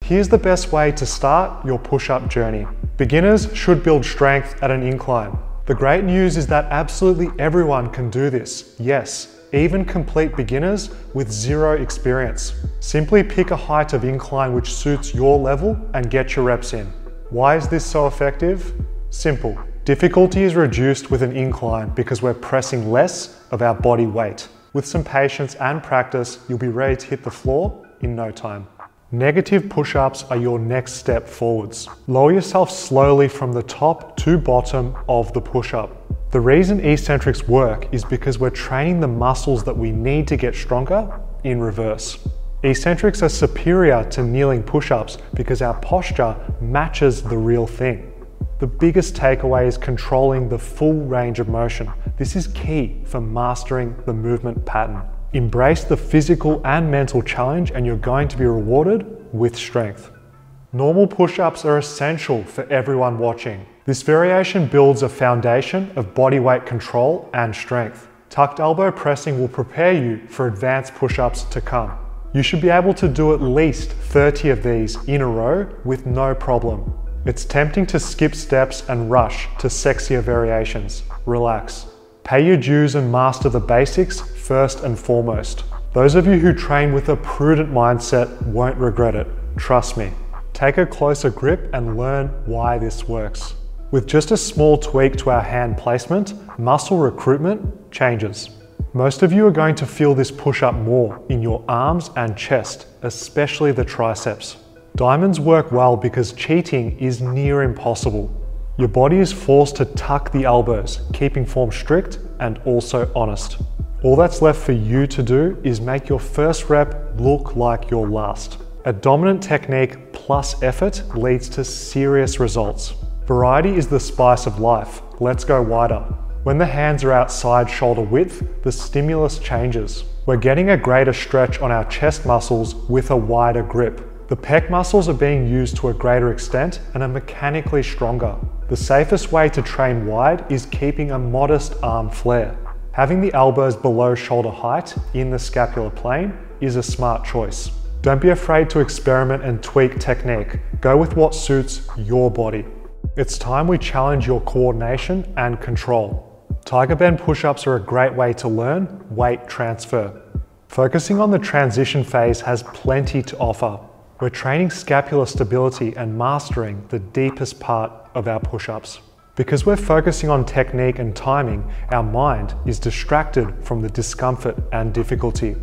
Here's the best way to start your push-up journey. Beginners should build strength at an incline. The great news is that absolutely everyone can do this. Yes, even complete beginners with zero experience. Simply pick a height of incline which suits your level and get your reps in. Why is this so effective? Simple. Difficulty is reduced with an incline because we're pressing less of our body weight. With some patience and practice, you'll be ready to hit the floor in no time. Negative push-ups are your next step forwards. Lower yourself slowly from the top to bottom of the push-up. The reason eccentrics work is because we're training the muscles that we need to get stronger in reverse. Eccentrics are superior to kneeling push-ups because our posture matches the real thing. The biggest takeaway is controlling the full range of motion. This is key for mastering the movement pattern. Embrace the physical and mental challenge and you're going to be rewarded with strength. Normal push-ups are essential for everyone watching. This variation builds a foundation of body weight control and strength. Tucked elbow pressing will prepare you for advanced push-ups to come. You should be able to do at least 30 of these in a row with no problem. It's tempting to skip steps and rush to sexier variations. Relax. Pay your dues and master the basics first and foremost. Those of you who train with a prudent mindset won't regret it. Trust me. Take a closer grip and learn why this works. With just a small tweak to our hand placement, muscle recruitment changes. Most of you are going to feel this push-up more in your arms and chest, especially the triceps. Diamonds work well because cheating is near impossible. Your body is forced to tuck the elbows, keeping form strict and also honest. All that's left for you to do is make your first rep look like your last. A dominant technique plus effort leads to serious results. Variety is the spice of life. Let's go wider. When the hands are outside shoulder width, the stimulus changes. We're getting a greater stretch on our chest muscles with a wider grip. The pec muscles are being used to a greater extent and are mechanically stronger. The safest way to train wide is keeping a modest arm flare. Having the elbows below shoulder height in the scapular plane is a smart choice. Don't be afraid to experiment and tweak technique. Go with what suits your body. It's time we challenge your coordination and control. Tiger bend push-ups are a great way to learn weight transfer. Focusing on the transition phase has plenty to offer. We're training scapular stability and mastering the deepest part of our push-ups. Because we're focusing on technique and timing, our mind is distracted from the discomfort and difficulty.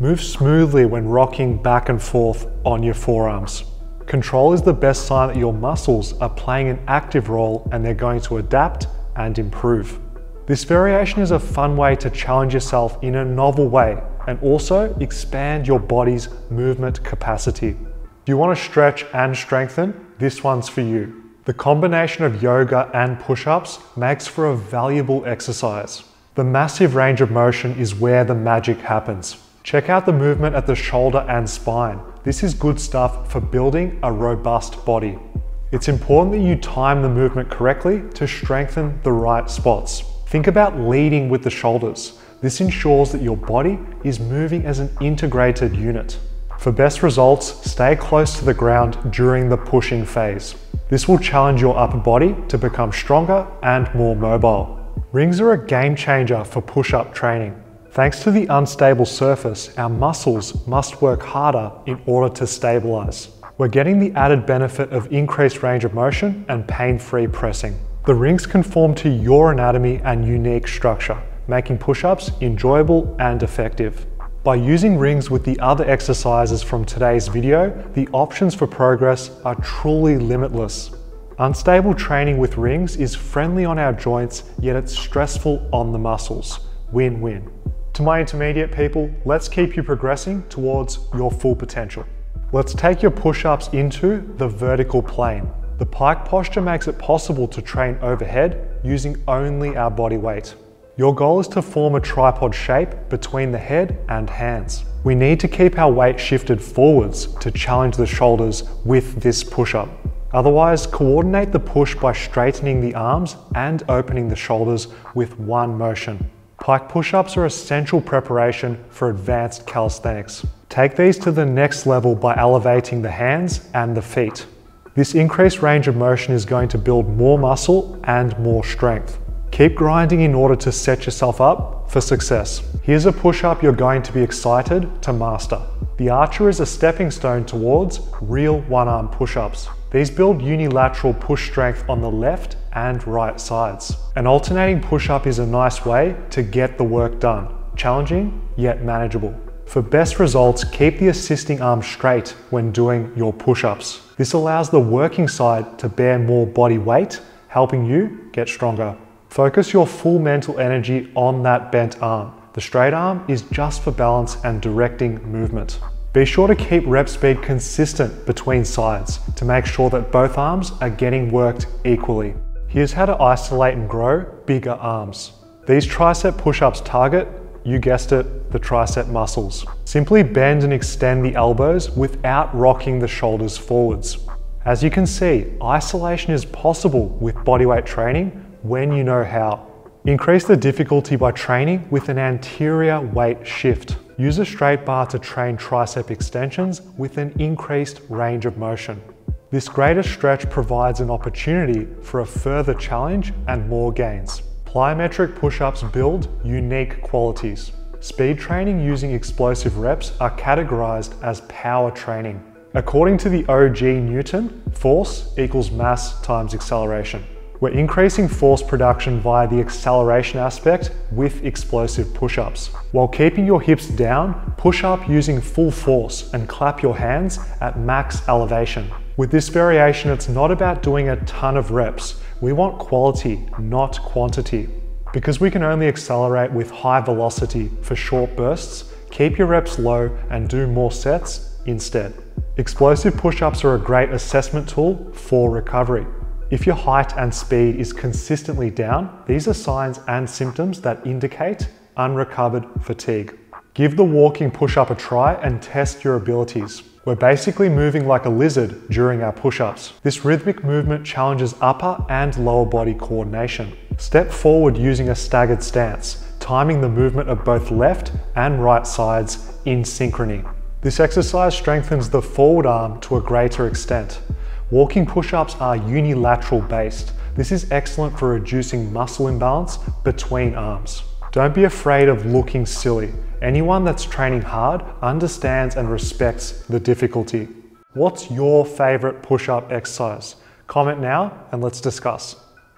Move smoothly when rocking back and forth on your forearms. Control is the best sign that your muscles are playing an active role and they're going to adapt and improve. This variation is a fun way to challenge yourself in a novel way and also expand your body's movement capacity. Do you want to stretch and strengthen? This one's for you. The combination of yoga and push-ups makes for a valuable exercise. The massive range of motion is where the magic happens. Check out the movement at the shoulder and spine. This is good stuff for building a robust body. It's important that you time the movement correctly to strengthen the right spots. Think about leading with the shoulders. This ensures that your body is moving as an integrated unit. For best results, stay close to the ground during the pushing phase. This will challenge your upper body to become stronger and more mobile. Rings are a game changer for push-up training. Thanks to the unstable surface, our muscles must work harder in order to stabilize. We're getting the added benefit of increased range of motion and pain-free pressing. The rings conform to your anatomy and unique structure, making push-ups enjoyable and effective. By using rings with the other exercises from today's video, the options for progress are truly limitless. Unstable training with rings is friendly on our joints, yet it's stressful on the muscles. Win-win. To my intermediate people, let's keep you progressing towards your full potential. Let's take your push-ups into the vertical plane. The pike posture makes it possible to train overhead using only our body weight. Your goal is to form a tripod shape between the head and hands. We need to keep our weight shifted forwards to challenge the shoulders with this push-up. Otherwise, coordinate the push by straightening the arms and opening the shoulders with one motion. Pike push-ups are essential preparation for advanced calisthenics. Take these to the next level by elevating the hands and the feet. This increased range of motion is going to build more muscle and more strength. Keep grinding in order to set yourself up for success. Here's a push-up you're going to be excited to master. The Archer is a stepping stone towards real one-arm push-ups. These build unilateral push strength on the left and right sides. An alternating push-up is a nice way to get the work done. Challenging, yet manageable. For best results, keep the assisting arm straight when doing your push-ups. This allows the working side to bear more body weight, helping you get stronger. Focus your full mental energy on that bent arm. The straight arm is just for balance and directing movement. Be sure to keep rep speed consistent between sides to make sure that both arms are getting worked equally. Here's how to isolate and grow bigger arms. These tricep push-ups target, you guessed it, the tricep muscles. Simply bend and extend the elbows without rocking the shoulders forwards. As you can see, isolation is possible with bodyweight training when you know how. Increase the difficulty by training with an anterior weight shift. Use a straight bar to train tricep extensions with an increased range of motion. This greater stretch provides an opportunity for a further challenge and more gains. Plyometric push-ups build unique qualities. Speed training using explosive reps are categorized as power training. According to the OG Newton, force equals mass times acceleration. We're increasing force production via the acceleration aspect with explosive push-ups. While keeping your hips down, push up using full force and clap your hands at max elevation. With this variation, it's not about doing a ton of reps. We want quality, not quantity. Because we can only accelerate with high velocity for short bursts, keep your reps low and do more sets instead. Explosive push-ups are a great assessment tool for recovery. If your height and speed is consistently down, these are signs and symptoms that indicate unrecovered fatigue. Give the walking push-up a try and test your abilities. We're basically moving like a lizard during our push-ups. This rhythmic movement challenges upper and lower body coordination. Step forward using a staggered stance, timing the movement of both left and right sides in synchrony. This exercise strengthens the forward arm to a greater extent. Walking push-ups are unilateral based. This is excellent for reducing muscle imbalance between arms. Don't be afraid of looking silly. Anyone that's training hard understands and respects the difficulty. What's your favorite push-up exercise? Comment now and let's discuss.